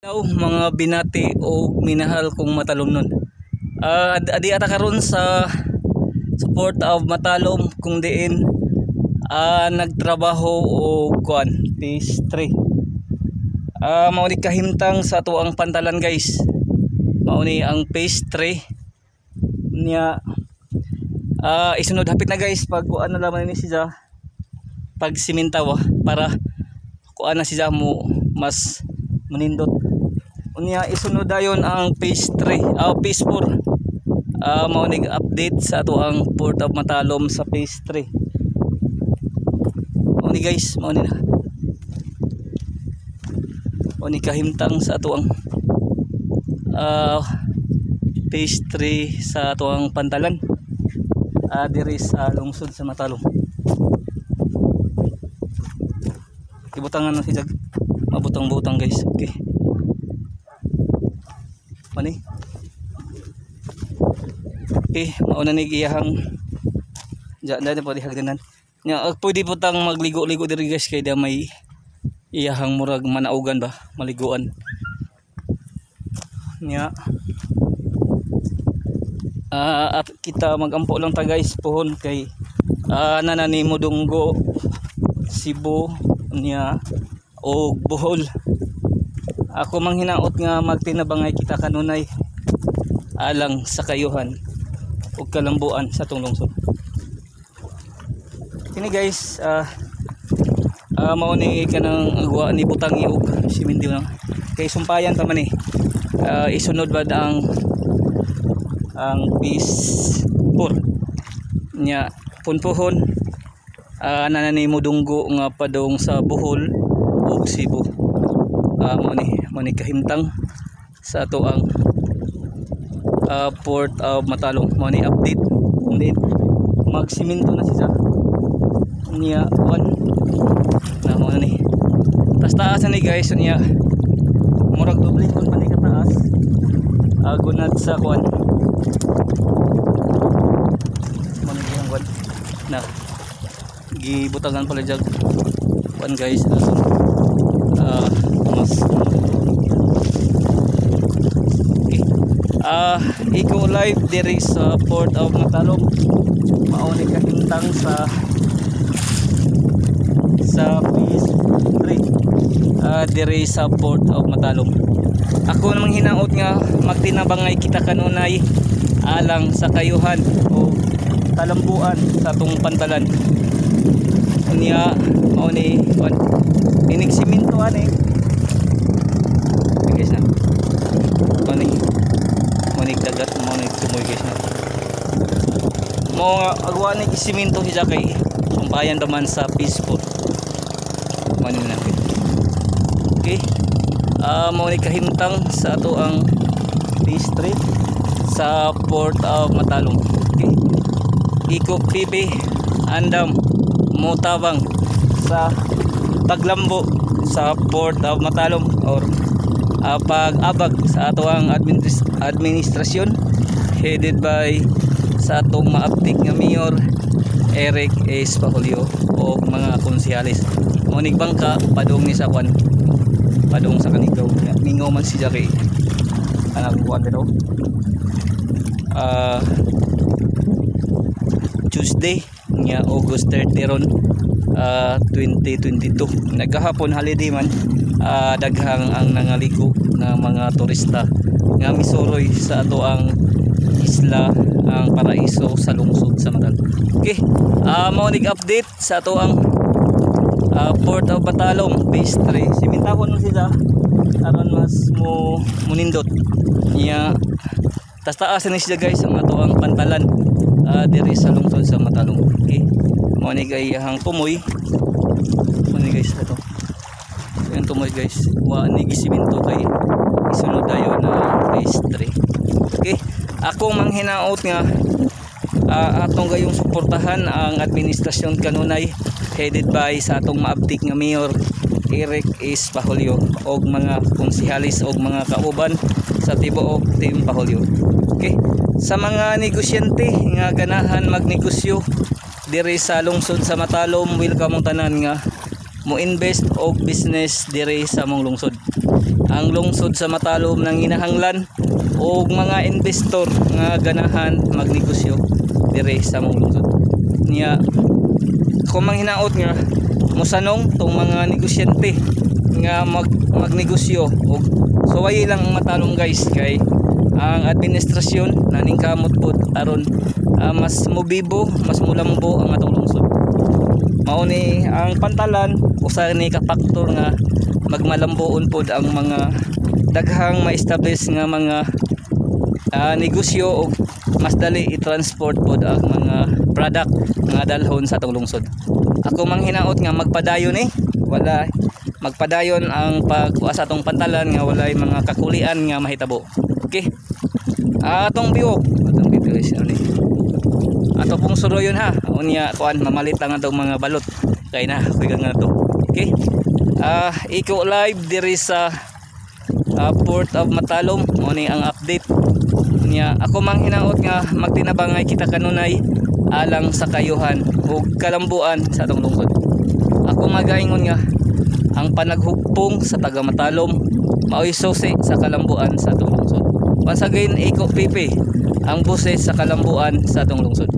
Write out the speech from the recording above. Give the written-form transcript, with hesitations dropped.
Mga binati o minahal kong matalomnon. Adi ata karon sa support of matalom kung diin nagtrabaho o kuan phase 3. Mao ni kahimtang sa tuang pantalan guys. Mao ni ang phase 3 niya. Isunod hapit na guys pag kuan na laman ni siya pag simintaw para kuan na siya mo mas manindot. Unya isunod dayon ang phase 3, phase 4. Mao ning update sa ato ang port of Matalom sa phase 3. Mao ni guys, mao ni na. Mao ni kahimtang sa ato ang phase 3 sa ato ang pantalan. Diri sa lungsod sa Matalom. Ibutangan na si Jag. Mabutang-butang guys. Okay. Mani. Okay, mauna ni iyahang dyan po dihagdanan. Nya pwede po tang magligo-ligo diri guys kay da may iyahang murag manaugan ba, maliguan. Nya at kita magampo lang ta guys pohon kay nanani Mudunggo, Cebu nya o Bohol. Ako mang hinaot nga magtinabangay kita kanunay alang sa kayuhan ug kalambuan sa tong lungsod. Kini guys mao ni kanang agwa ni butang iog siminti lang kay sumpayan pa man ni isunod bad ang phase 4 nya punpuhon nanani Mudunggo nga padong sa Bohol ug Cebu. Mao ni kahimtang sa ato ang port of Matalom. Mao ni update din magsiminto na siya niya one na mao ni taas ni guys niya murag doble kon pa ni kataas gunad sa kuan manigong kuan na gibutangan pala jag kuan guys mas Eco Live diri sa port of Matalom. Mao ni kahimtang sa phase 3 diri sa port of Matalom. Ako namang hinaot nga magtinabangay kita kanunay alang sa kayuhan o kalambuan sa atong pantalan. Unya mao ni inig siminto ani guys na manig dagat manig tumoy guys na mo agwa ni siminto siya kay sumpayan daman sa phase 4 manig na okay. Mao ni kahimtang sa ato ang phase 3 sa port of Matalom. Okay. Ikop PB andam motabang sa paglambo sa port of Matalom or pag-abag sa ato ang administrasyon headed by sa atong maaptik nga Mayor Eric S. Pahulio o mga konsehalis. Monig bangka padong ni sa kwan padong sa Kanigaw mingaw man siya kay anak kuan daw Tuesday nya August 30 ron 2022 nagkahapon holiday man. Daghang ang nangaligo ng mga turista nga misuroy sa ato ang isla ang paraiso sa lungsod sa Matalom. Okay, mao nig update sa ato ang port of Matalom phase 3. Simintahon sila aron mas munindot niya taas ni siya guys ang ato ang pantalan diri sa lungsod sa Matalom. Okay, mao ni gayahang tumoy mao ni guys ato yung tumoy guys wa ni gisiminto kay isunod dayon na phase 3. Okay, ako mang hinaot nga atong gayong suportahan ang administrasyon kanunay headed by sa atong maabtik nga Mayor Eric S. Pahulio og mga konsehalis og mga kauban sa tibuok Team Pahulio. Okay, sa mga negosyante nga ganahan magnegosyo diri sa lungsod sa Matalom, welcome ang tanan nga mo invest og business diri sa mong lungsod. ang lungsod sa Matalom nang hinahanglan og mga investor nga ganahan magnegosyo dire sa mong lungsod. Niya ako mang hinaot nga mosanong tong mga negosyante nga magnegosyo og suway lang ang Matalom guys, kay ang administrasyon naning kamot pod aron mas mobibo, mas mulambo ang atong lungsod. Mao ni ang pantalan usa ni ka faktor nga magmalambuon pod ang mga daghang ma-establish nga mga negosyo og mas dali i-transport pod ang mga product nga dalhon sa atong lungsod. Ako mang hinaot nga magpadayon wala magpadayon ang pagkuha sa atong pantalan nga walay mga kakulian nga mahitabo. Okay, atong biwok ato pong suroyon ha, unya kuan mamalit lang atong mga balot kay na bigang na to. Okay, iko live diri sa Port of Matalom, mo ni ang update niya. Ako mang hinaot nga magtinabangay kita kanunay alang sa kayuhan ug kalambuan sa atong lungsod. Ako magaingon nga ang panaghugpong sa taga Matalom mao'y susi sa kalambuan sa atong lungsod. Once again, iko pipi ang boses sa kalambuan sa atong lungsod.